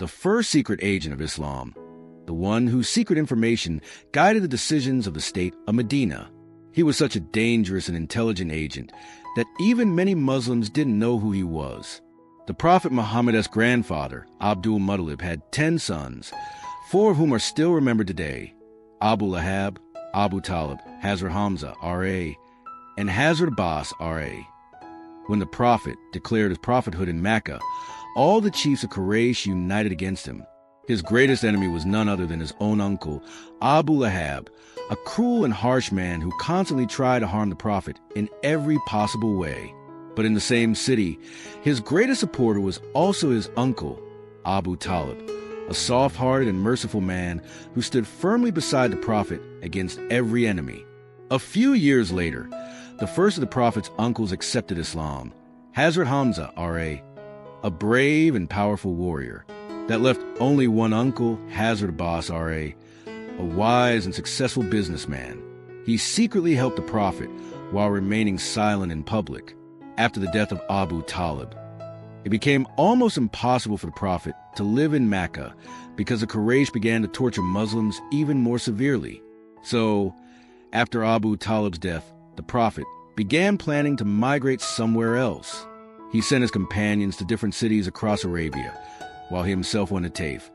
the first secret agent of Islam, the one whose secret information guided the decisions of the state of Medina. He was such a dangerous and intelligent agent that even many Muslims didn't know who he was. The Prophet Muhammad's grandfather, Abdul Muttalib, had 10 sons, 4 of whom are still remembered today: Abu Lahab, Abu Talib, Hazrat Hamza, R.A., and Hazrat Abbas, R.A. When the Prophet declared his prophethood in Mecca, all the chiefs of Quraysh united against him. His greatest enemy was none other than his own uncle, Abu Lahab, a cruel and harsh man who constantly tried to harm the Prophet in every possible way. But in the same city, his greatest supporter was also his uncle, Abu Talib, a soft-hearted and merciful man who stood firmly beside the Prophet against every enemy. A few years later, the first of the Prophet's uncles accepted Islam, Hazrat Hamza, R.A., brave and powerful warrior. That left only one uncle, Hazrat Abbas, R.A., a wise and successful businessman. He secretly helped the Prophet while remaining silent in public. After the death of Abu Talib, it became almost impossible for the Prophet to live in Mecca because the Quraysh began to torture Muslims even more severely. So, after Abu Talib's death, the Prophet began planning to migrate somewhere else. He sent his companions to different cities across Arabia, while he himself went to Taif.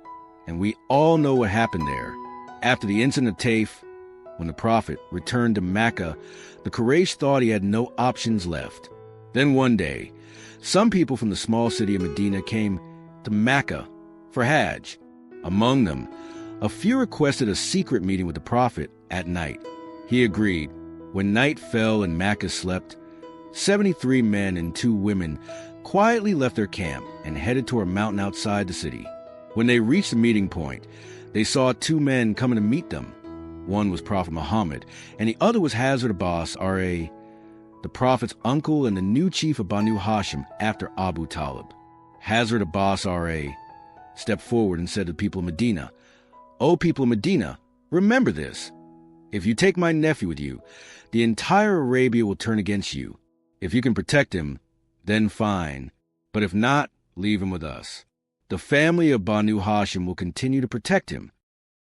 And we all know what happened there. After the incident of Taif, when the Prophet returned to Mecca, the Quraysh thought he had no options left. Then one day, some people from the small city of Medina came to Mecca for Hajj. Among them, a few requested a secret meeting with the Prophet at night. He agreed. When night fell and Mecca slept, 73 men and 2 women quietly left their camp and headed toward a mountain outside the city. When they reached the meeting point, they saw 2 men coming to meet them. One was Prophet Muhammad, and the other was Hazrat Abbas, R.A., the Prophet's uncle and the new chief of Banu Hashim after Abu Talib. Hazrat Abbas, R.A., stepped forward and said to the people of Medina, "O people of Medina, remember this. If you take my nephew with you, the entire Arabia will turn against you. If you can protect him, then fine. But if not, leave him with us. The family of Banu Hashim will continue to protect him."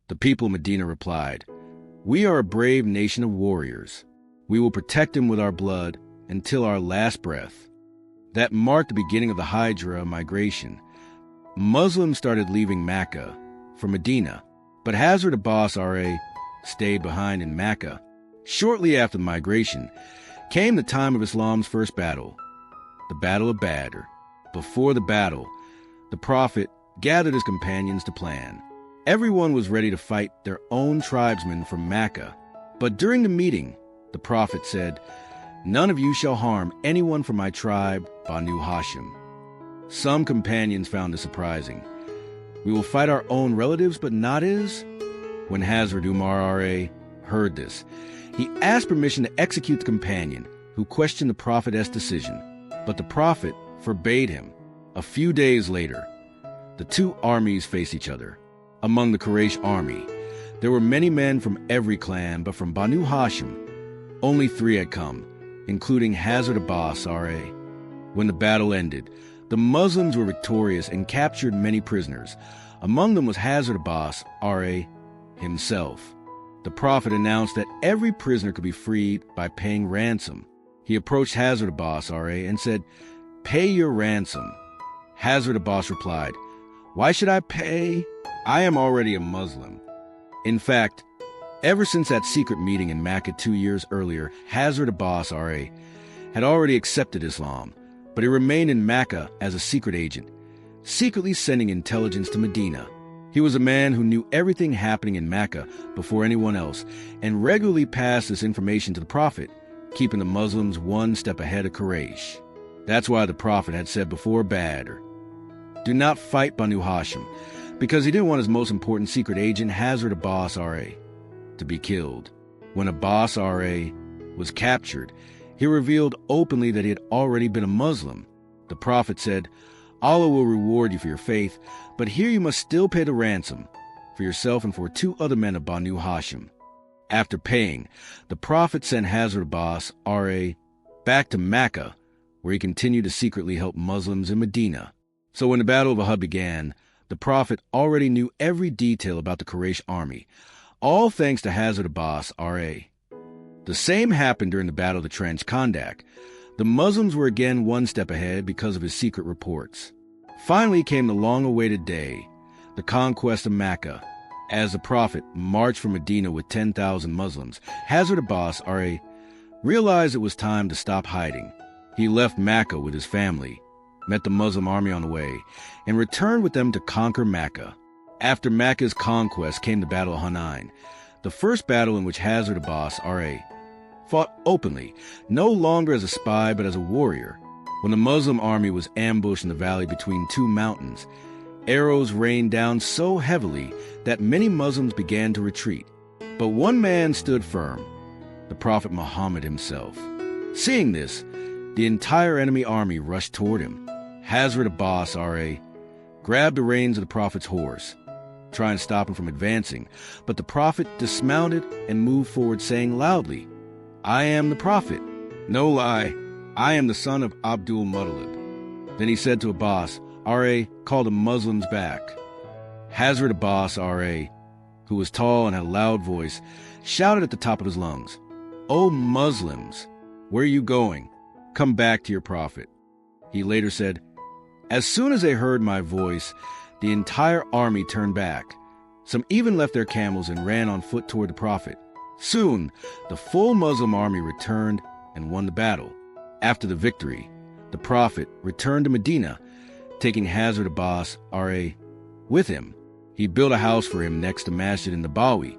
The people of Medina replied, "We are a brave nation of warriors. We will protect him with our blood until our last breath." That marked the beginning of the Hijra migration. Muslims started leaving Mecca for Medina, but Hazrat Abbas, R.A., stayed behind in Mecca. Shortly after the migration came the time of Islam's first battle, the Battle of Badr. Before the battle, the Prophet gathered his companions to plan. Everyone was ready to fight their own tribesmen from Mecca. But during the meeting, the Prophet said, "None of you shall harm anyone from my tribe, Banu Hashim." Some companions found this surprising. "We will fight our own relatives, but not his?" When Hazrat Umar, R.A., heard this, he asked permission to execute the companion who questioned the Prophet's decision. But the Prophet forbade him. A few days later, the 2 armies faced each other. Among the Quraysh army, there were many men from every clan, but from Banu Hashim, only 3 had come, including Hazrat Abbas, R.A. When the battle ended, the Muslims were victorious and captured many prisoners. Among them was Hazrat Abbas, R.A., himself. The Prophet announced that every prisoner could be freed by paying ransom. He approached Hazrat Abbas, R.A., and said, "Pay your ransom." Hazrat Abbas replied, "Why should I pay? I am already a Muslim." In fact, ever since that secret meeting in Mecca 2 years earlier, Hazrat Abbas, R.A., had already accepted Islam, but he remained in Mecca as a secret agent, secretly sending intelligence to Medina. He was a man who knew everything happening in Mecca before anyone else and regularly passed this information to the Prophet, keeping the Muslims one step ahead of Quraysh. That's why the Prophet had said before Badr, "Do not fight Banu Hashim," because he didn't want his most important secret agent, Hazrat Abbas, R.A., to be killed. When Abbas, R.A., was captured, he revealed openly that he had already been a Muslim. The Prophet said, "Allah will reward you for your faith, but here you must still pay the ransom for yourself and for 2 other men of Banu Hashim." After paying, the Prophet sent Hazrat Abbas, R.A., back to Mecca, where he continued to secretly help Muslims in Medina. So when the Battle of Uhud began, The Prophet already knew every detail about the Quraysh army, all thanks to Hazrat Abbas, R.A. The same happened during the Battle of the Trench Kondak. The Muslims were again one step ahead because of his secret reports. Finally came the long-awaited day, the conquest of Mecca. As the Prophet marched from Medina with 10,000 Muslims, Hazrat Abbas, R.A., realized it was time to stop hiding. He left Mecca with his family, met the Muslim army on the way, and returned with them to conquer Mecca. After Mecca's conquest came the Battle of Hunain, the first battle in which Hazrat Abbas, R.A., fought openly, no longer as a spy but as a warrior. When the Muslim army was ambushed in the valley between two mountains, arrows rained down so heavily that many Muslims began to retreat. But one man stood firm, the Prophet Muhammad himself. Seeing this, the entire enemy army rushed toward him. Hazrat Abbas, R.A., grabbed the reins of the Prophet's horse, trying to stop him from advancing, but the Prophet dismounted and moved forward, saying loudly, "I am the Prophet. No lie, I am the son of Abdul Muttalib." Then he said to Abbas, R.A., call the Muslims back. Hazrat Abbas, R.A., who was tall and had a loud voice, shouted at the top of his lungs, "O Muslims, where are you going? Come back to your Prophet." He later said, "As soon as they heard my voice, the entire army turned back. Some even left their camels and ran on foot toward the Prophet. Soon, the full Muslim army returned and won the battle. After the victory, the Prophet returned to Medina, taking Hazrat Abbas, R.A., with him. He built a house for him next to Masjid in Nabawi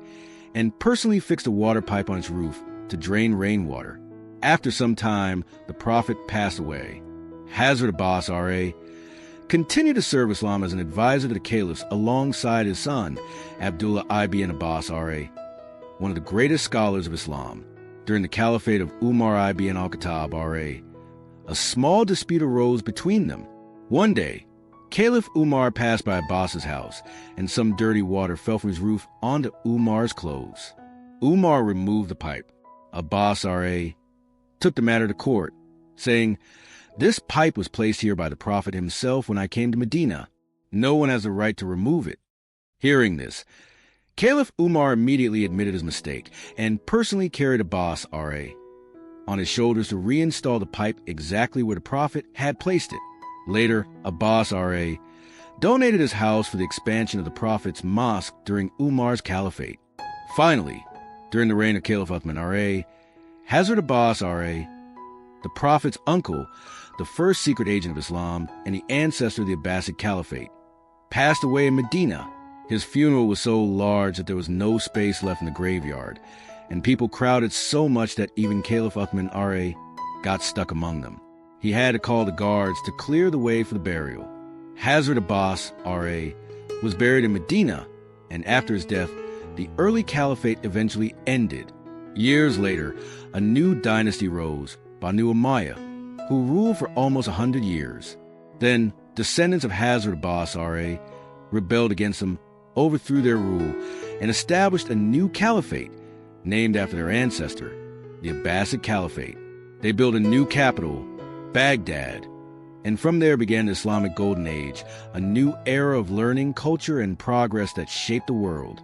and personally fixed a water pipe on its roof to drain rainwater. After some time, the Prophet passed away. Hazrat Abbas, R.A., continued to serve Islam as an advisor to the caliphs alongside his son, Abdullah ibn Abbas, R.A., one of the greatest scholars of Islam. During the caliphate of Umar ibn al-Khattab, R.A., a small dispute arose between them. One day, Caliph Umar passed by Abbas's house, and some dirty water fell from his roof onto Umar's clothes. Umar removed the pipe. Abbas, R.A., took the matter to court, saying, "This pipe was placed here by the Prophet himself when I came to Medina. No one has the right to remove it." Hearing this, Caliph Umar immediately admitted his mistake and personally carried Abbas, R.A., on his shoulders to reinstall the pipe exactly where the Prophet had placed it. Later, Abbas, R.A., donated his house for the expansion of the Prophet's mosque during Umar's caliphate. Finally, during the reign of Caliph Uthman, R.A., Hazrat Abbas, R.A., the Prophet's uncle, the first secret agent of Islam and the ancestor of the Abbasid Caliphate, passed away in Medina. His funeral was so large that there was no space left in the graveyard, and people crowded so much that even Caliph Uthman, R.A., got stuck among them. He had to call the guards to clear the way for the burial. Hazrat Abbas, R.A., was buried in Medina, and after his death, the early caliphate eventually ended. Years later, a new dynasty rose, Banu Umayyah, who ruled for almost 100 years. Then, descendants of Hazrat Abbas, R.A., rebelled against them, overthrew their rule, and established a new caliphate named after their ancestor, the Abbasid Caliphate. They built a new capital, Baghdad, and from there began the Islamic Golden Age, a new era of learning, culture, and progress that shaped the world.